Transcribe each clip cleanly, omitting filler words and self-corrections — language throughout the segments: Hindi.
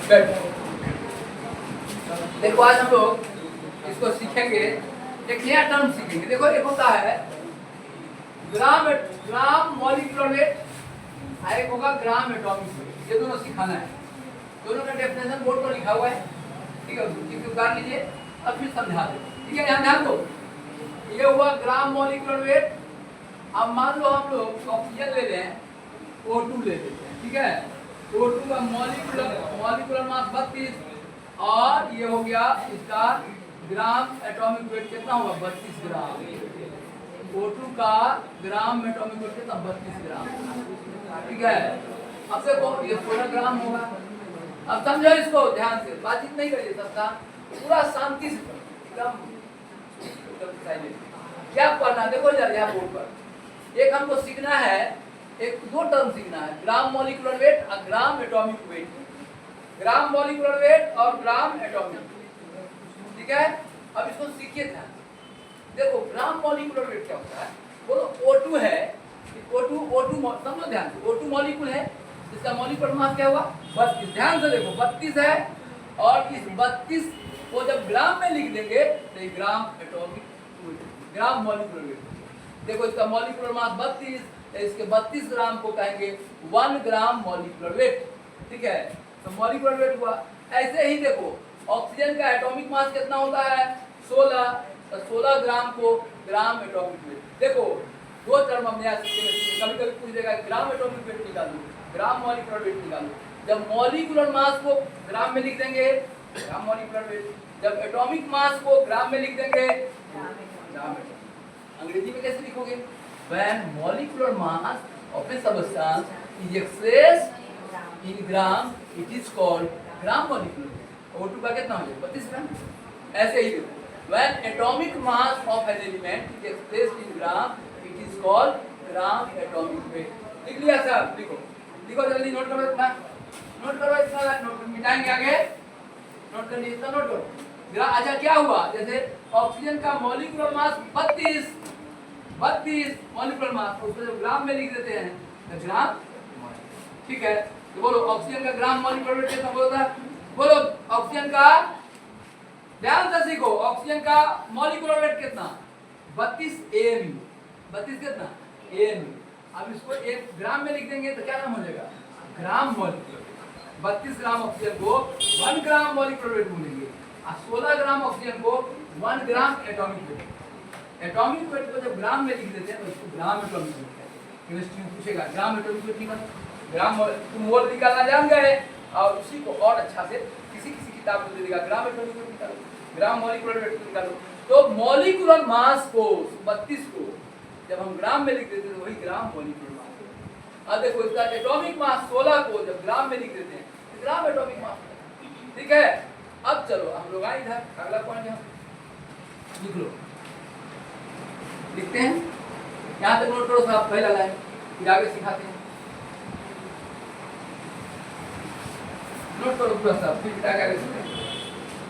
बैठो। देखो आज हम लोग इसको सीखेंगे, एक नया टर्म सीखेंगे। देखो एक होता है ग्राम मॉलिक्यूलर वेट, एक होगा ग्राम एटॉमिक वेट। ये दोनों सिखाना है। दोनों का डेफिनेशन बोर्ड पर लिखा हुआ है, ठीक है। इसको उतार लीजिए और फिर समझा दो, ठीक है। ध्यान दो, ये हुआ ग्राम मॉलिक्यूलर वेट। अब मान लो हम लोग ऑक्सीजन ले लें, O2 ले लेते हैं, ठीक है। O2 का मॉलिक्यूलर मास 32 और ये हो गया इसका ग्राम एटॉमिक वेट कितना होगा 32 ग्राम। O2 का ग्राम एटॉमिक वेट कितना 32 ग्राम, ठीक है। अब देखो ये 16 ग्राम होगा। अब समझो इसको ध्यान से, बातचीत नहीं करिए सबका, पूरा शांति से एकदम क्या पढ़ना। देखो जरा यहाँ बोर्ड पर एक हमको सीखना है, एक दो टर्म सीखना है, ग्राम मॉलिक्यूलर वेट और ग्राम एटॉमिक वेट। ग्राम मॉलिक्यूलर वेट और ग्राम एटॉमिक, ठीक है। अब इसको सीखिए ध्यान। देखो ग्राम मॉलिक्यूलर वेट क्या होता है, बोलो O2 है, O2 समझो ध्यान से, O2 मॉलिक्यूल है, इसका मॉलिक्यूलर मास क्या हुआ 32। ध्यान से देखो 32 है, और इस 32 को जब ग्राम में लिख देंगे तो ये ग्राम एटॉमिक ग्राम मॉलिक्यूलर वेट। देखो इसका मॉलिक्यूलर मास 32, इसके 32 ग्राम को कहेंगे 1 ग्राम मॉलिक्यूलर वेट, ठीक है। तो मॉलिक्यूलर वेट हुआ। ऐसे ही देखो ऑक्सीजन का एटॉमिक मास कितना होता है 16, तो 16 ग्राम को ग्राम एटॉमिक वेट। देखो दो टर्म हमने आज सीखे। कभी कभी पूछ देगा ग्राम एटॉमिक वेट निकालो, ग्राम मॉलिक्यूलर वेट निकालो। जब मॉलिक्यूलर मास को ग्राम में लिख देंगे ग्राम मॉलिक्यूलर वेट, जब एटॉमिक मास को ग्राम में लिख देंगे ग्राम एटॉमिक। अंग्रेजी में कैसे लिखोगे, when molecular mass of A substance is expressed in gram it is called gram molecular wait. O2 का कितना हो जाएगा 32 ग्राम। ऐसे ही देखो when atomic mass of an element is expressed in gram it is called gram atomic weight। लिख लिया सब, लिखो लिखो जल्दी, नोट करो इतना, नोट करो इतना, नोट मिटाएंगे आगे, नोट कर लीजिए, नोट करो। अच्छा क्या हुआ, जैसे ऑक्सीजन का मॉलिक्यूलर मास 32 मॉलिक्यूलर मास, उसको जब ग्राम में लिख देते हैं तो ग्राम, ठीक है। तो बोलो ऑक्सीजन का ग्राम मॉलिक्यूलर वेट कितना बोलता है, बोलो ऑक्सीजन का, ध्यान से सीखो, ऑक्सीजन का मॉलिक्यूलर वेट कितना 32 AMU। 32 कितना AMU। अब इसको एक ग्राम में लिख देंगे तो क्या नाम हो जाएगा ग्राम मॉलिक्यूलर वेट। 32 ग्राम ऑक्सीजन को 1 ग्राम मॉलिक्यूलर वेट बोलेंगे, और 16 ग्राम ऑक्सीजन को 1 gram atomic wait. Atomic weight को जब ग्राम में लिख देते हैं तो इसको ग्राम एटॉमिक वेट कहते हैं। केमिस्ट्री में पूछेगा ग्राम एटॉमिक वेट निकालो, ग्राम तुम मोल निकालना जान गए, और उसी को और अच्छा से किसी किताब में दे देगा ग्राम एटॉमिक वेट निकालो, ग्राम मॉलिक्यूलर वेट निकालो। तो मॉलिक्यूलर मास को 32 को जब हम ग्राम में लिख देते हैं तो वही ग्राम मॉलिक्यूलर मास है। अब देखो इसका एटॉमिक मास 16 को जब ग्राम में लिख देते हैं तो ग्राम एटॉमिक मास, ठीक है। अब चलो हम लोग आए इधर, अगला पॉइंट यहाँ लिख लो, लिखते हैं। यहाँ तक नोट करो साहब, पहला लाइन, फिर आगे सिखाते हैं। नोट करो पूरा साहब, फिर आगे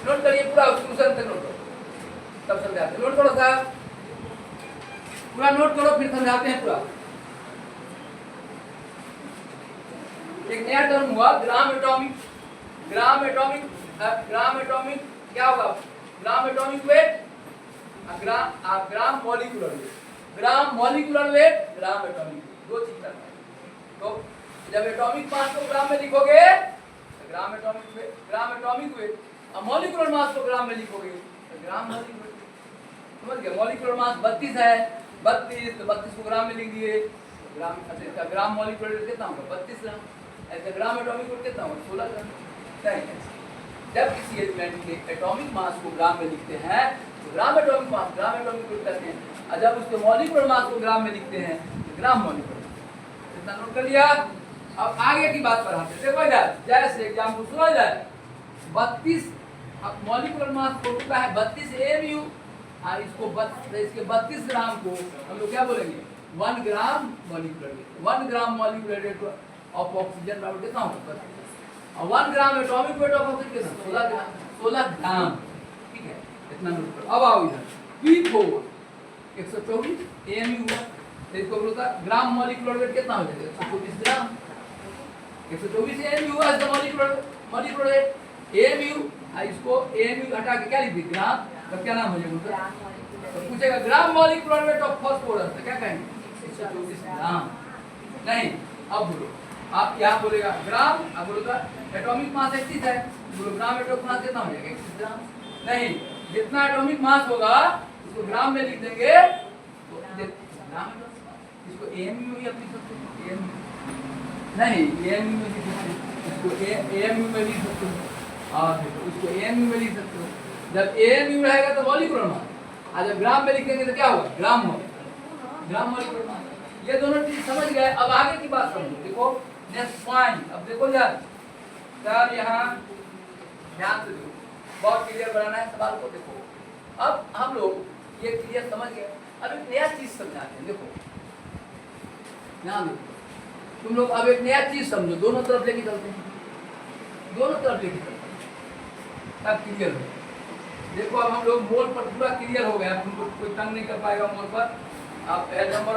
नोट करिए पूरा, ट्यूशन तक नोट करो, तब समझाते हैं। नोट करो साहब, पूरा नोट करो, फिर समझाते हैं पूरा। एक नया टर्म हुआ ग्राम एटॉमिक। ग्राम एटॉमिक क्या होगा, ग्राम एटॉमिक वेट, ग्राम मॉलिक्यूलर वेट। ग्राम मॉलिक्यूलर वेट, ग्राम एटॉमिक वेट, दो चीज करना है। तो जब एटॉमिक मास को ग्राम में लिखोगे तो ग्राम एटॉमिक वेट, और मॉलिक्यूलर मास को ग्राम में लिखोगे तो ग्राम मॉलिक्यूलर वेट। समझ गए, मॉलिक्यूलर मास 32 है, 32 तो 32 को ग्राम में लिख दिए ग्राम। अच्छा इसका ग्राम मॉलिक्यूलर वेट कितना होगा 32 ग्राम, ऐसा ग्राम एटॉमिक वेट कितना होगा 16 ग्राम। जब किसी एलिमेंट के एटॉमिक मास को ग्राम में लिखते हैं तो ग्राम एटॉमिक मास ग्राम एटॉमिक वेट करते हैं, और जब उसके मॉलिक्यूलर मास को ग्राम में लिखते हैं तो ग्राम मॉलिक्यूलर। इतना नोट कर लिया। अब आगे की बात पर आते हैं। देखो इधर जैसे एग्जांपल सुनो इधर, 32 अब मॉलिक्यूलर मास O2 का है 32 AMU, और इसके 32 ग्राम को हम लोग क्या बोलेंगे 1 gram molecular weight. 1 gram molecular weight of oxygen बराबर कितना होगा 32, और 1 gram atomic weight of oxygen कितना 16 ग्राम, ठीक है। इतना नोट करो। अब आओ इधर P4 124 AMU हुआ, तो इसको बोलता ग्राम मॉलिक्यूलर वेट कितना हो जाएगा 124 ग्राम। 124 AMU हुआ इसका molecular weight. Molecular weight AMU, इसको एएमयू हटा के क्या लिख दी ग्राम, तो क्या नाम हो जाएगा? तो पूछेगा ग्राम मॉलिक्यूलर वेट ऑफ फास्फोरस, तो क्या कहेंगे 124 ग्राम। नहीं, अब बोलो आप यहाँ बोलेगा ग्राम, अब बोलो एटॉमिक मास 31 है, बोलो ग्राम एटॉमिक मास कितना हो जाएगा 31 ग्राम। नहीं, जितना एटॉमिक मास होगा उसको ग्राम में लिख देंगे, तो ग्राम इसको एएमयू में लिख सकते हो, एएमयू नहीं एएमयू में लिख सकते हो, इसको एएमयू में लिख सकते हो, और देखो इसको एएमयू में लिख सकते हो। जब एएमयू रहेगा तो मॉलिक्यूलर मास, और जब ग्राम में लिखेंगे तो क्या होगा ग्राम मॉलिक्यूलर मास। ये दोनों चीज समझ गए। अब आगे की बात समझो, देखो नेक्स्ट पॉइंट। अब देखो यार तब यहाँ ध्यान से देखो, बहुत क्लियर बनाना है सवाल को। देखो अब हम लोग ये क्लियर समझ गए, अब एक नया चीज समझाते हैं। देखो ध्यान देखो, तुम लोग अब एक नया चीज समझो, दोनों तरफ लेके चलते हैं, दोनों तरफ लेके चलते हैं, तब क्लियर हो। देखो अब हम लोग मोल पर पूरा क्लियर हो गया, तुमको कोई तंग नहीं कर पाएगा मोल पर। आप नंबर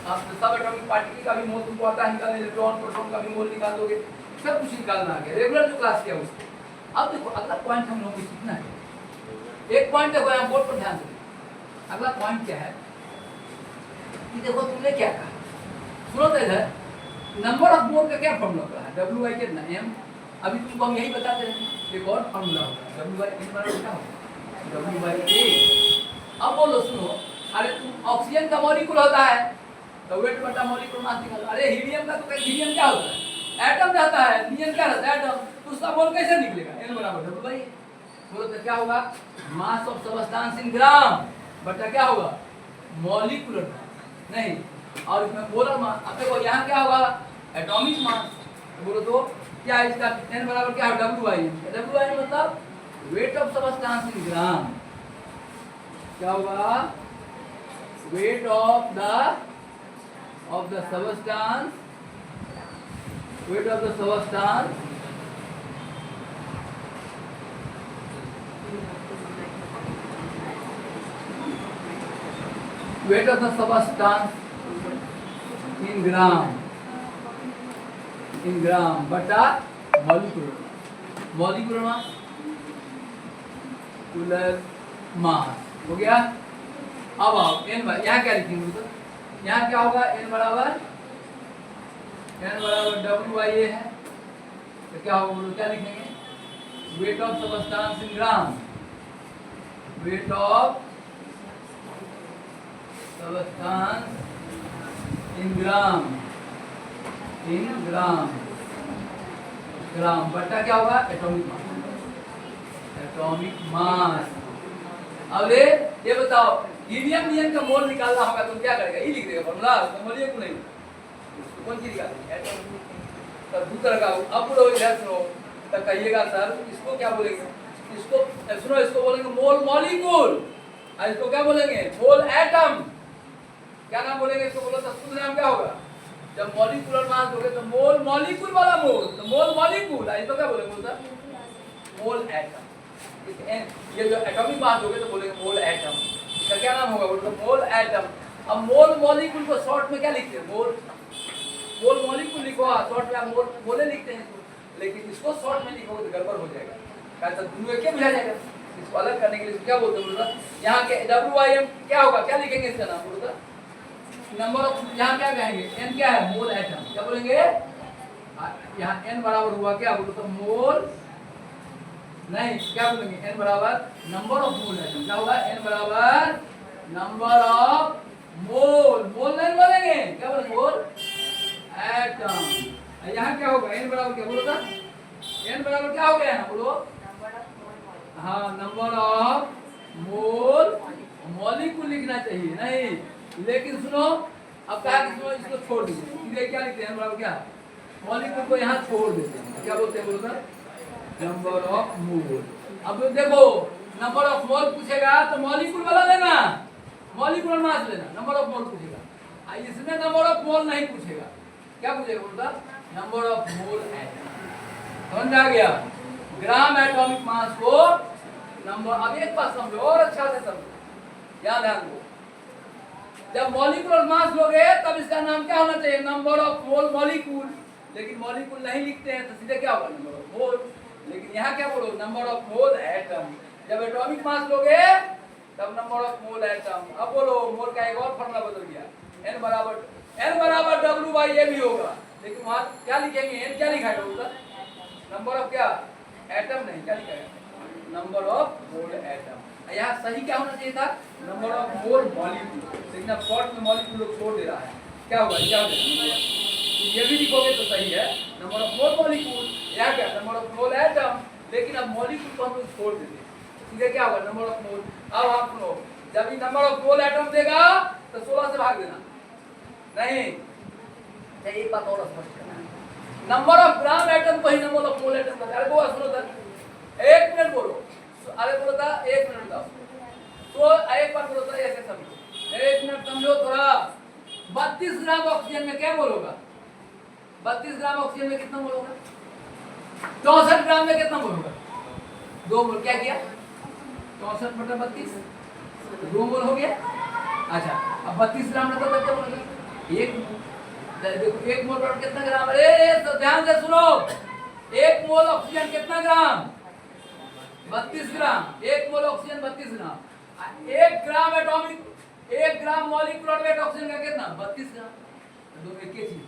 आप सब एटॉमिक पार्टिकल का भी मोल तुमको आता है निकालने, इलेक्ट्रॉन प्रोटॉन का भी मोल निकाल दोगे, सब कुछ निकालना आ गया रेगुलर जो क्लास किया उसको। अब देखो अगला पॉइंट हम लोग को सीखना है। एक पॉइंट देखो यहाँ बोर्ड पर ध्यान दो, अगला पॉइंट क्या है कि देखो तुमने क्या कहा, सुनो तो इधर नंबर ऑफ मोल का क्या फॉर्मूला होता है, डब्ल्यू आई कितना एम। अभी तुमको हम यही बताते हैं, एक और फॉर्मूला होता है डब्ल्यू आई बराबर क्या होता है डब्ल्यू बाई ए। अब बोलो सुनो, अरे तुम ऑक्सीजन का मॉलिक्यूल होता है तो वेट बटा मॉलिक्यूलर मास निकालो। अरे हीलियम का तो हीलियम क्या होता है एटम रहता है, हीलियम क्या रहता है एटम, तो उसका मोल कैसे निकलेगा n बराबर डब्ल्यू बाई ए। बोलो तो क्या होगा mass of substance in gram बटा क्या होगा मॉलिक्यूलर मास, नहीं और इसमें मोलर मास। अब देखो यहाँ क्या होगा एटॉमिक मास, तो बोलो तो क्या है इसका n बराबर क्या है W by A. W by मतलब वेट ऑफ सब्सटेंस इन ग्राम, क्या होगा weight of the substance, weight of the substance weight of the substance in gram बटा मॉलिक्यूलर मास हो गया। अब आओ n यहाँ क्या लिखेंगे, तो यहाँ क्या होगा n बराबर डब्ल्यू बाई ए है, तो क्या होगा बोलो क्या लिखेंगे weight of substance in gram, weight of substance in gram बटा क्या होगा एटॉमिक मास। अब ये बताओ हीलियम नियन का मोल निकालना होगा तो क्या करेगा, ये लिख देगा फॉर्मूला, तो मॉलिक्यूल नहीं कौन चीज निकालेंगे एटम, तब दूसरा का। अब बोलो इधर सुनो, तब कहिएगा सर इसको क्या बोलेंगे, इसको सुनो इसको बोलेंगे मोल मॉलिक्यूल, और इसको क्या बोलेंगे मोल एटम। क्या नाम बोलेंगे इसको, बोलो तो शुद्ध नाम क्या होगा, जब मॉलिक्यूलर मास दोगे तो मोल मॉलिक्यूल वाला मोल, तो मोल मॉलिक्यूल, इसको क्या बोलेंगे बोलता मोल एटम। ये जो एटॉमिक मास दोगे तो बोलेंगे मोल एटम, इसका क्या नाम होगा बोलो मोल एटम। अब मोल मॉलिक्यूल को शॉर्ट में क्या लिखते हैं मोल मॉलिक्यूल लिखो, शॉर्ट में आप मोले लिखते हैं, लेकिन इसको शॉर्ट में लिखोगे तो गड़बड़ हो जाएगा, क्या दोनों एक ही बुझा जाएगा। इसको अलग करने के लिए क्या बोलते हैं बोलो, यहाँ के डब्ल्यू आई एम क्या होगा, क्या लिखेंगे इसका नाम बोलो नंबर ऑफ, यहाँ क्या कहेंगे n क्या है मोल एटम, क्या बोलेंगे यहाँ n बराबर हुआ क्या बोलो तो मोल, नहीं क्या बोलेंगे n बराबर नंबर ऑफ मोल एटम, क्या होगा n बराबर नंबर ऑफ मोल नहीं बोलेंगे, क्या बोलेंगे मोल एटम। यहाँ क्या होगा n बराबर क्या बोलो था n बराबर क्या हो गया यहाँ बोलो, हाँ नंबर ऑफ मोल, मॉलिक्यूल लिखना चाहिए नहीं, लेकिन सुनो अब कहा कि सुनो इसको छोड़ दीजिए, सीधे क्या लिखते हैं बराबर क्या मॉलिक्यूल को यहाँ छोड़ देते हैं, क्या बोलते हैं बोलो सर नंबर ऑफ मोल। अब देखो नंबर ऑफ मोल पूछेगा तो मॉलिक्यूल वाला लेना, मॉलिक्यूलर मास लेना, नंबर ऑफ मोल पूछेगा, इसमें नंबर ऑफ मोल नहीं पूछेगा, क्या पूछेगा बोलता नंबर ऑफ मोल एटम। समझ आ गया, ग्राम एटॉमिक मास को नंबर। अब एक बात समझो और अच्छा से समझो, याद ध्यान दो, जब मॉलिक्यूलर मास लोगे तब इसका नाम क्या होना चाहिए नंबर ऑफ मोल मॉलिक्यूल, लेकिन मॉलिक्यूल नहीं लिखते हैं तो सीधे क्या होगा नंबर ऑफ मोल। लेकिन यहाँ क्या बोलो, नंबर ऑफ मोल एटम। जब एटॉमिक मास लोगे तब नंबर ऑफ मोल एटम। अब बोलो मोल का एक और फॉर्मूला बदल गया, n बराबर w बाई ए भी होगा, लेकिन वहां क्या लिखेंगे, n क्या लिखा है उधर, नंबर ऑफ क्या एटम नहीं, क्या लिखा है, नंबर ऑफ मोल एटम। यहाँ सही क्या होना चाहिए था, नंबर ऑफ मोल मॉलिक्यूल, लेकिन अब शॉर्ट में मॉलिक्यूल लोग छोड़ दे रहा है, क्या होगा, क्या होगा, ये भी लिखोगे तो सही है, नंबर ऑफ मोल मॉलिक्यूल, यहाँ क्या नंबर ऑफ मोल एटम, लेकिन अब मॉलिक्यूल को हम लोग छोड़ देते, सीधे क्या होगा नंबर ऑफ मोल। अब आप सुनो, जब ये नंबर ऑफ मोल एटम देगा तो 16 से भाग देना, नहीं एक बात और स्पष्ट करना है, नंबर ऑफ ग्राम एटम को ही नंबर ऑफ मोल एटम कहते हैं। अरे वो सुनो था, एक मिनट बोलो, अरे बोलो था एक मिनट बताओ, तो एक बार बोलो था, ऐसे समझो, एक मिनट समझो थोड़ा। 32 ग्राम ऑक्सीजन में क्या मोल होगा, 32 ग्राम ऑक्सीजन में कितना मोल होगा, 64 ग्राम में कितना मोल होगा, 2 मोल। क्या किया, 64/32 2 मोल हो गया। अच्छा अब 32 ग्राम रहता तब क्या बोलेगा, एक देखो 1 मोल पर कितना ग्राम, अरे तो ध्यान से सुनो, 1 मोल ऑक्सीजन कितना ग्राम, 32 ग्राम, 1 मोल ऑक्सीजन 32 ग्राम, 1 gram atomic, 1 gram molecular wait oxygen का कितना, 32 ग्राम। दोनों एक ही चीज,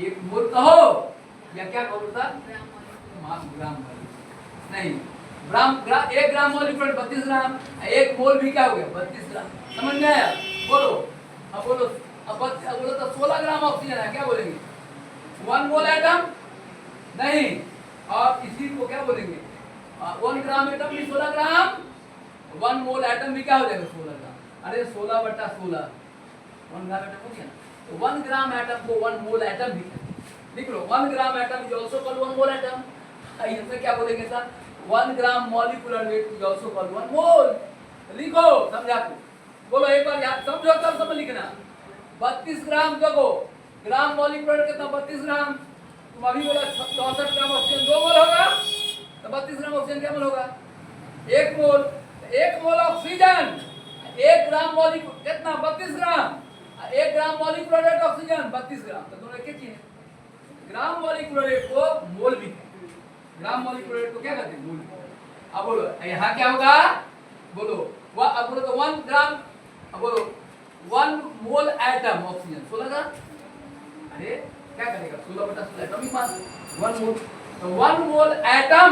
1 मोल कहो या क्या कहो था, मास ग्राम नहीं, ग्राम 1 ग्राम मॉलिक्यूलर 32 ग्राम, 1 मोल भी क्या हो गया 32 ग्राम, समझ में आया, बोलो अब बोलो, अब बोलो तो 16 ग्राम ऑक्सीजन है, क्या बोलेंगे 1 मोल एटम नहीं, और इसी को क्या बोलेंगे 1 ग्राम एटम भी 16 ग्राम, 1 मोल एटम भी क्या हो जाएगा 16 ग्राम। अरे 16/16 1 ग्राम एटम हो गया ना, तो 1 ग्राम एटम को 1 मोल एटम भी लिख लो, 1 gram atom is also called 1 mole atom. इसमें क्या बोलेंगे sir, 1 gram molecular weight is also called 1 मोल। लिखो समझा को, बोलो एक बार याद समझो तब समझ लिखना। 32 ग्राम देखो, ग्राम मॉलिक्यूलर कितना 32 ग्राम, तुम अभी बोला 64 ग्राम ऑक्सीजन 2 मोल होगा, तो 32 ग्राम ऑक्सीजन क्या मोल होगा 1 मोल। 1 मोल ऑक्सीजन, 1 ग्राम मॉलिक्यूल कितना 32 ग्राम, 1 ग्राम मॉलिक्यूलर वेट ऑक्सीजन 32 ग्राम, तो दोनों एक ही चीज है। ग्राम मॉलिक्यूलर वेट को मोल भी, ग्राम मॉलिक्यूलर वेट को क्या कहते हैं मोल। अब बोलो यहाँ क्या होगा, बोलो अब बोलो तो 1 ग्राम, अब बोलो 1 मोल एटम ऑक्सीजन 16 ग्राम, अरे क्या करेगा 16/16 एटॉमिक मास 1 मोल, तो 1 मोल एटम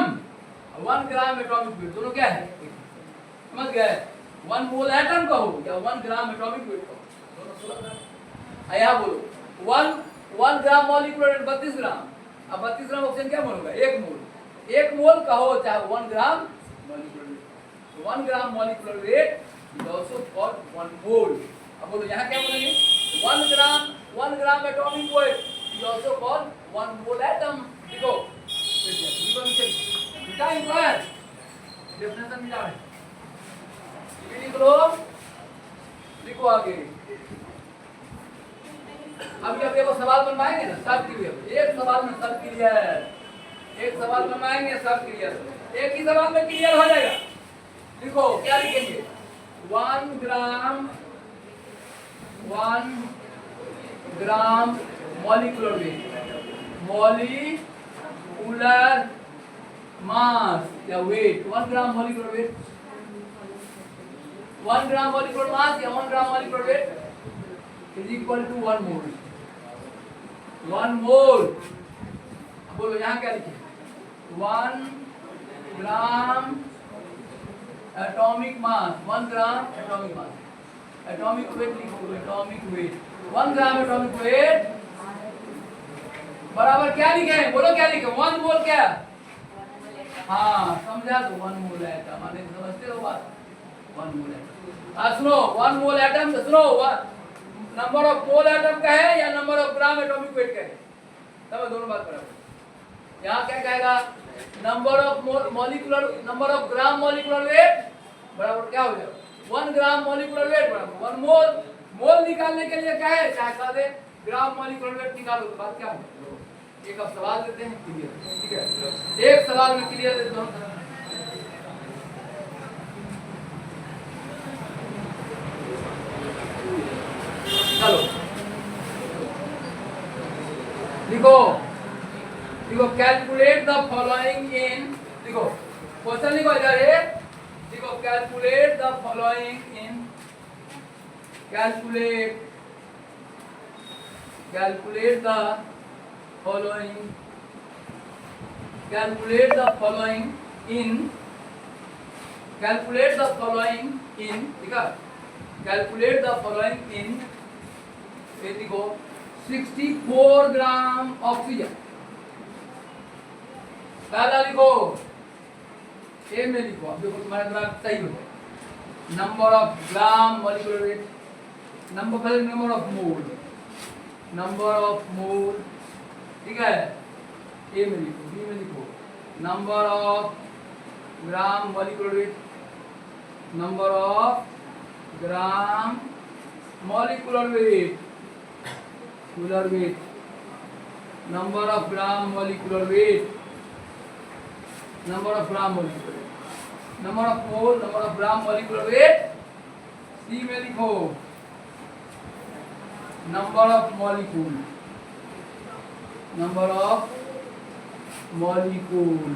1 ग्राम एटॉमिक वेट दोनों क्या है, समझ गए, 1 मोल एटम कहो या 1 ग्राम एटॉमिक वेट कहो, दोनों 16 ग्राम। यहाँ बोलो 1 ग्राम मॉलिक्यूलर वेट 32 ग्राम, अब 32 ग्राम ऑक्सीजन क्या मोल होगा 1 मोल, 1 मोल कहो चाहे 1 gram molecular weight, 1 gram molecular weight is also called 1 मोल। अब बोलो यहाँ क्या बोलेंगे 1 gram atomic wait is also called 1 mole atom. देखो टाइम पर डेफिनेशन मिला है, लिख लो, लिखो आगे। अब जब देखो सवाल बनवाएंगे ना सब क्लियर, एक सवाल में सब क्लियर, एक सवाल बनवाएंगे सब क्लियर, एक ही सवाल में क्लियर हो जाएगा। लिखो क्या लिखेंगे 1 gram molecular weight, molecular mass या weight, 1 gram molecular weight, 1 gram molecular mass या 1 gram molecular weight is equal to 1 mole, 1 mole. बोलो यहाँ क्या लिखे 1 gram atomic mass, 1 gram atomic mass, atomic weight लिखो, atomic weight 1 gram atomic weight बराबर क्या लिखे, बोलो क्या लिखे 1 मोल क्या, हाँ समझा तो 1 मोल एटम, माने समझते हो बात 1 मोल एटम। सुनो 1 मोल एटम, सुनो नंबर ऑफ मोल एटम का है या number of gram atomic wait का है, तब दोनों बात बराबर। यहाँ क्या कहेगा number of molecular, number of gram molecular wait बराबर क्या हो जाएगा 1 ग्राम मॉलिक्यूलर वेट बराबर 1 मोल। मोल निकालने के लिए क्या है, चाहे कह दे ग्राम मॉलिक्यूलर वेट निकालो तो बात क्या होगी, एक अब सवाल देते हैं क्लियर, ठीक है, एक सवाल में क्लियर देते हैं। चलो लिखो, लिखो कैलकुलेट कैलकुलेट द फॉलोइंग इन, देखो क्वेश्चन लिखो इधर है, देखो calculate the following in, calculate the following, calculate the following in, calculate the following in, ठीक है, calculate the following in, ये देखो 64 ग्राम ऑक्सीजन, पहला लिखो ए में लिखो, अब देखो तुम्हारा ग्राफ सही हो जाए, number of gram molecular weight, number पहले number of mole, number of mole, ठीक है, ए में लिखो, बी में लिखो number of gram molecular weight, number of gram molecular weight, molar weight, number of gram molecular weight, number of gram molecular weight, number of mole, number of gram molecular weight, C में लिखो number of molecule, number of molecule,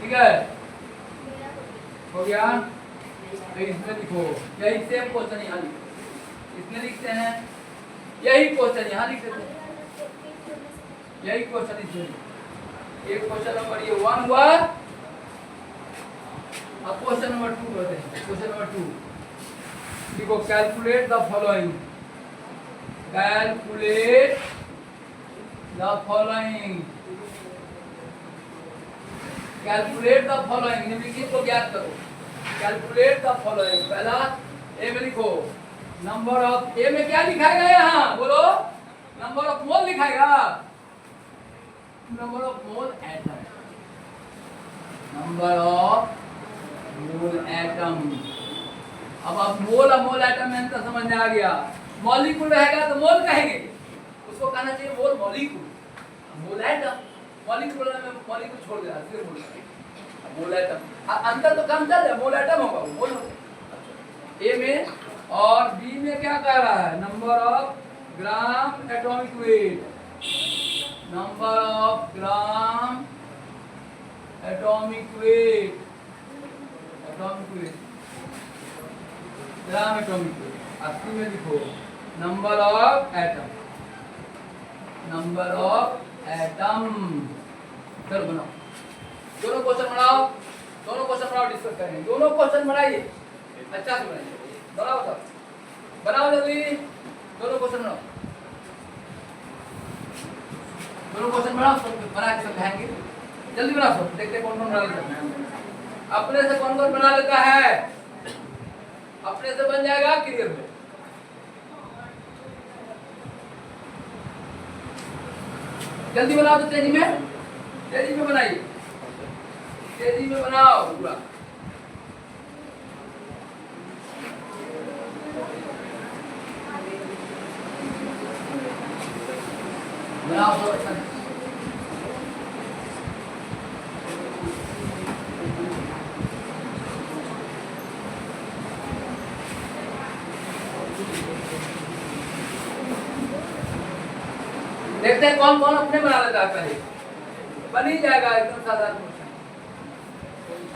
ठीक है, हो गया, इसमें लिखो, यही सेम क्वेश्चन यहाँ लिखो, इसमें लिखते हैं, यही क्वेश्चन यहाँ लिख देते हैं, यही क्वेश्चन इसमें, एक क्वेश्चन नंबर ये 1 हुआ, अब क्वेश्चन नंबर 2 करते हैं, क्वेश्चन नंबर 2 देखो, calculate the following, calculate the following, calculate the following, निम्नलिखित को ज्ञात करो, कैलकुलेट द फॉलोइंग, पहला ए में लिखो नंबर ऑफ, ए में क्या लिखाएगा यहाँ बोलो, नंबर ऑफ मोल लिखाएगा, number of mole atom, number of mole atom, अब आप मोल और मोल एटम में अंतर समझ में आ गया, मॉलिक्यूल रहेगा तो मोल कहेंगे, उसको कहना चाहिए मोल मॉलिक्यूल, मोल एटम, मॉलिक्यूल में मॉलिक्यूल छोड़ दिया, सिर्फ मोल एटम, अंतर तो कम चल रहा है, मोल एटम होगा, मोल होगा ए में, और बी में क्या कह रहा है, number of gram atomic wait, number of gram atomic wait, atomic weight, gram atomic wait, अस्सी में लिखो number of atom, number of atom, चलो बनाओ, दोनों क्वेश्चन बनाओ, दोनों क्वेश्चन बनाओ, डिस्कस करेंगे, दोनों क्वेश्चन बनाइए, अच्छा से बनाइए, बनाओ सब, बनाओ जल्दी, दोनों क्वेश्चन बनाओ, दोनों क्वेश्चन बनाओ, सब बना के समझाएंगे, जल्दी बनाओ सब, देखते कौन कौन बना लेता है, अपने से कौन कौन बना लेता है, अपने से बन जाएगा क्लियर में, जल्दी बनाओ तो तेजी में बनाइए, तेजी में बनाओ पूरा, बनाओ तो अच्छा, देखते हैं कौन कौन अपने बना लेता है, पहले बन ही जाएगा, एकदम साधारण क्वेश्चन,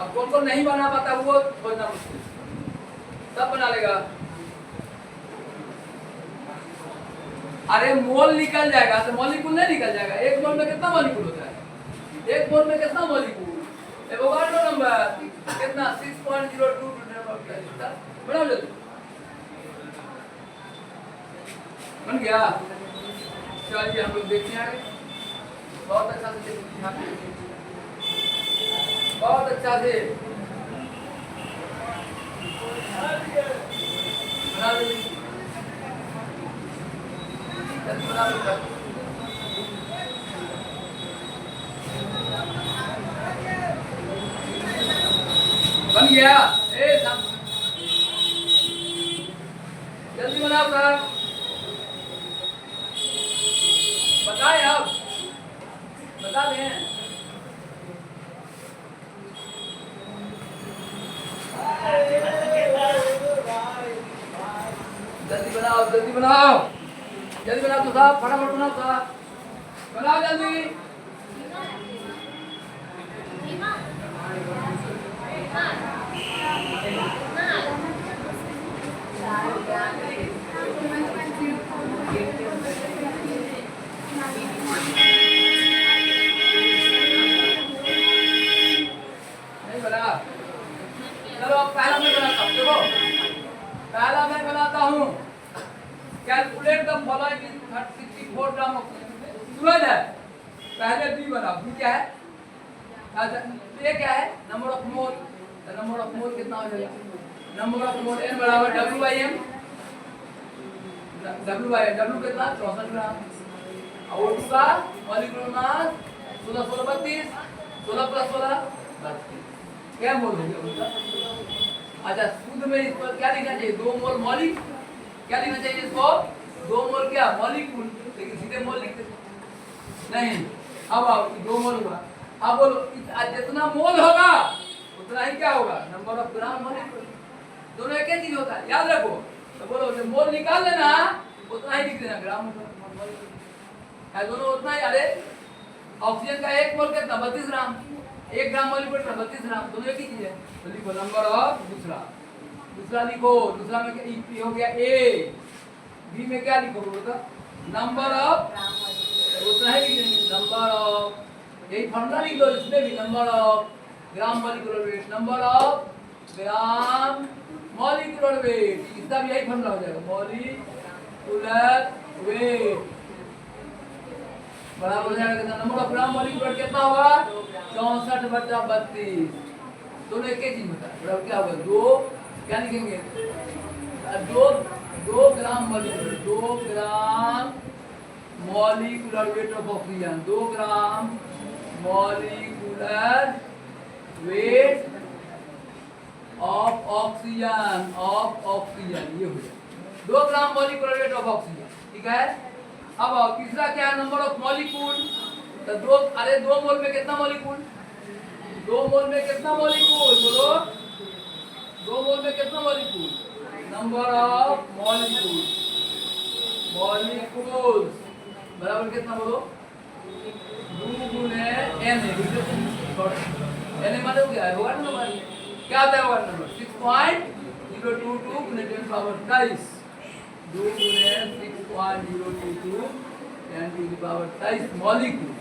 अब कौन कौन नहीं बना पाता वो खोजना मुश्किल, सब बना लेगा, अरे मोल निकल जाएगा तो मॉलिक्यूल नहीं निकल जाएगा, एक मोल में कितना मॉलिक्यूल होता है, एक मोल में कितना मॉलिक्यूल, एवोगाड्रो नंबर कितना 6.02, बनाओ जल्दी, बन गया, चलिए हम लोग देखते हैं, बहुत अच्छा से बहुत अच्छा से बना लीजिए, बना लीजिए, बन गया, जल्दी बनाओ सर, बताएं आप, बता दें, जल्दी बनाओ, जल्दी बनाओ, जल्दी बनाओ तो साहब, फटाफट बनाओ साहब, बनाओ जल्दी। नहीं बना। चलो पहला मैं बनाता हूँ। देखो पहला मैं बनाता हूँ। Calculate the following in 34 gram oxygen. Suraj है, पहले बी बनाओ। बी क्या है? अच्छा ये क्या है? Number of mole. Number of मोल कितना हो जाएगा? नंबर ऑफ मोल n बराबर W/m। W कितना? 64 ग्राम। और उसका मॉलिक्यूलर मास 1632 16 + 16 32। क्या मोल हो गया उसका? अच्छा शुद्ध में इस पर क्या लिखना चाहिए? 2 मोल मॉलिक। क्या लिखना चाहिए इसको? 2 मोल क्या? मॉलिक्यूल। लेकिन सीधे मोल लिखते नहीं। अब आओ 2 मोल हुआ। अब बोलो जितना मोल होगा उतना ही क्या होगा? Number of gram molecule. दोनों एक ही चीज होता है, याद रखो। तो बोलो जो मोल निकाल लेना उतना ही लिख देना ग्राम है। दोनों उतना ही। अरे ऑक्सीजन का 1 मोल कितना? 32 ग्राम। 1 ग्राम मॉलिक्यूल का 32 ग्राम। दोनों एक ही चीज है। तो लिखो नंबर ऑफ दूसरा। दूसरा लिखो। दूसरा में क्या हो गया? ए। बी में क्या लिखोगे? बोलो नंबर ऑफ। उतना ही लिख देंगे नंबर ऑफ। यही फॉर्मूला लिख दो इसमें भी। Number of gram molecular weight. Number of gram molecular wait. इसका भी यही फॉर्मूला हो जाएगा। मॉलिक्यूलर वेट बराबर हो जाएगा नंबर ऑफ ग्राम मॉलिक्यूलर कितना होगा? 64/32। दोनों एक ही चीज होता है। बराबर क्या होगा? 2 क्या लिखेंगे? 2 gram molecular. 2 gram molecular weight of oxygen. 2 gram molecular weight of oxygen. ये हो गया 2 ग्राम मॉलिक्यूलर वेट ऑफ ऑक्सीजन। ठीक है। अब आओ तीसरा क्या है? Number of molecule. तो 2 मोल में कितना मॉलिक्यूल? 2 मोल में कितना मॉलिक्यूल? बोलो 2 मोल में कितना मॉलिक्यूल? नंबर ऑफ मॉलिक्यूल्स बराबर कितना? बोलो 2 गुने n। n माने क्या है? Word number. क्या आता है वर्ड नंबर? 6.022 गुने 10 पावर 23। 2 गुने 6.022 10 to the power 23 molecule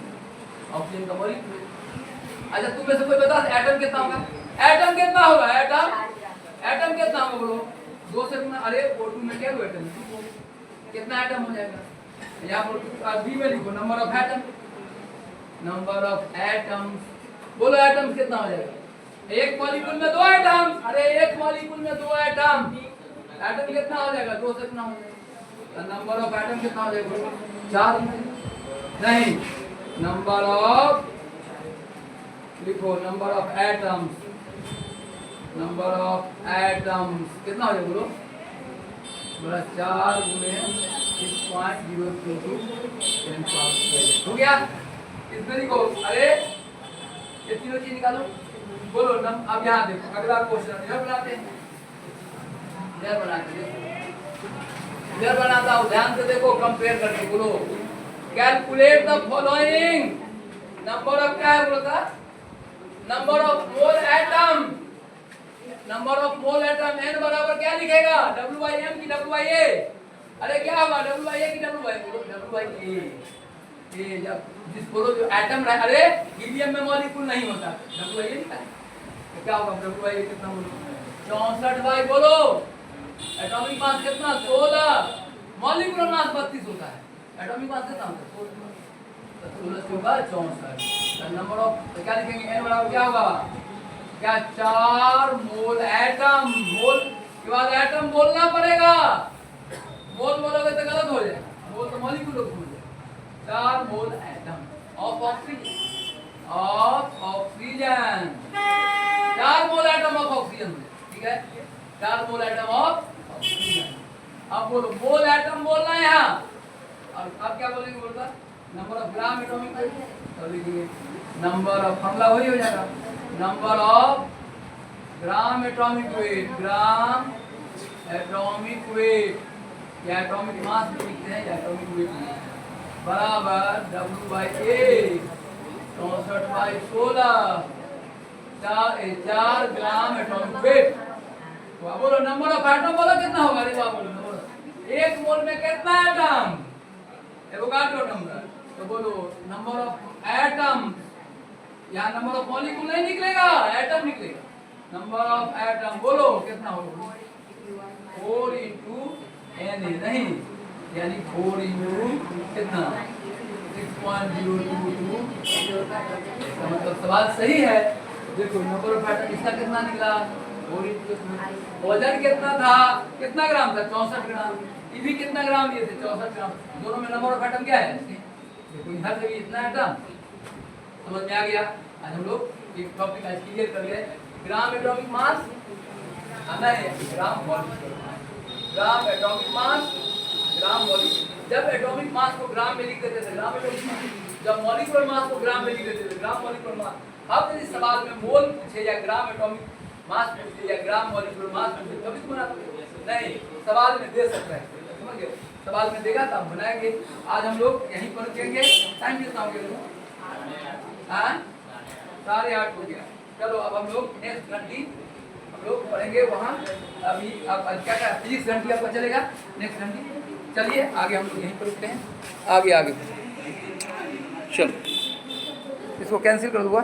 oxygen का मॉलिक्यूल। अच्छा तुम में से कोई बता एटम कितना होगा? एटम कितना होगा? एटम कितना होगा? बोलो 2 से गुना। अरे O2 में क्या एटम? कितना एटम हो जाएगा? यहाँ पर बी में लिखो number of atom. Number of atoms. बोलो एटम कितना हो जाएगा? एक मॉलिक्यूल में 2 एटम। अरे एक मॉलिक्यूल में 2 एटम। एटम कितना हो जाएगा? 2 से कितना हो जाएगा? नंबर ऑफ एटम कितना हो जाएगा? 4 नहीं। नंबर ऑफ लिखो number of atoms. Number of atoms कितना हो जाएगा? बोलो बड़ा 4 गुने 6.022 हो गया। इसमें लिखो। अरे ये तीनों चीज निकालो। बोलो अब यहाँ देखो अगला क्वेश्चन इधर बनाते हैं। इधर बनाता हूँ। ध्यान से देखो कंपेयर करके। बोलो calculate the following. Number of क्या है? बोलो था number of mole atom. Number of mole atom n बराबर क्या लिखेगा? W/m की W/a। अरे क्या होगा? W/a की W/a। बोलो W/a। ये जब जिस बोलो जो एटम रहा। अरे हीलियम में मॉलिक्यूल नहीं होता। W/a लिखा है तो क्या होगा? W/a कितना? बोलो 64 बोलो एटॉमिक मास कितना? 16। मॉलिक्यूलर मास 32 होता है। एटॉमिक मास कितना होता है? 16 से होगा 64। नंबर ऑफ क्या लिखेंगे? n बराबर क्या होगा? क्या 4 मोल एटम। मोल के बाद एटम बोलना पड़ेगा। मोल बोलोगे तो गलत हो जाएगा। मोल तो मॉलिक्यूल हो जाएगा। 4 मोल atom of oxygen. 4 mole atom of oxygen. ठीक है 4 मोल एटम ऑफ ऑक्सीजन। अब बोलो मोल एटम बोलना है यहाँ। और अब क्या बोलेंगे? बोलता number of gram atomic wait. तो लिखिए नंबर ऑफ फॉर्मूला वही हो जाएगा। Number of gram atomic wait. Gram atomic wait या एटॉमिक मास लिखते हैं या एटॉमिक वेट लिखते हैं। बराबर W/A 64/16 4 ग्राम एटॉमिक वेट। तो अब बोलो नंबर ऑफ एटम बोलो कितना होगा? देखो आप बोलो नंबर, एक मोल में कितना एटम? Avogadro number. तो बोलो नंबर ऑफ एटम, यहाँ नंबर ऑफ मॉलिक्यूल नहीं निकलेगा, एटम निकलेगा। नंबर ऑफ एटम बोलो कितना होगा? 4 इंटू Na नहीं, यानी 4 इंटू कितना 6.022। इसका मतलब सवाल सही है। देखो नंबर ऑफ एटम इसका कितना निकला 4 इंटू, वजन कितना था, कितना ग्राम था 64 ग्राम, ये भी कितना ग्राम लिए थे 64 ग्राम। दोनों में नंबर ऑफ एटम क्या है? देखो हर जगह इतना एटम, समझ में आ गया। आज हम लोग एक टॉपिक आज क्लियर कर लिए, ग्राम एटॉमिक मास आना है, ग्राम मॉलिक्यूलर मास, ग्राम एटॉमिक मास, ग्राम मॉलिक्यूलर। जब एटॉमिक मास को ग्राम में लिख देते थे ग्राम एटॉमिक मास, जब मॉलिक्यूलर मास को ग्राम में लिख देते थे ग्राम मॉलिक्यूलर मास। अब यदि सवाल में मोल पूछे या ग्राम एटॉमिक मास पूछे या ग्राम मॉलिक्यूलर मास पूछे तब इसको बना सकते नहीं, सवाल में दे सकता है, समझ गए? सवाल में देगा तब बनाएंगे। आज हम लोग यहीं पर रुकेंगे, टाइम कितना हो गया? हाँ 8:30 हो गया। चलो अब हम लोग नेक्स्ट घंटी हम लोग पढ़ेंगे वहाँ। अभी अब क्या फिजिक्स घंटी आपका चलेगा नेक्स्ट घंटी। चलिए आगे हम लोग यहीं पर रुकते हैं, आगे चलो इसको कैंसिल कर दूँगा।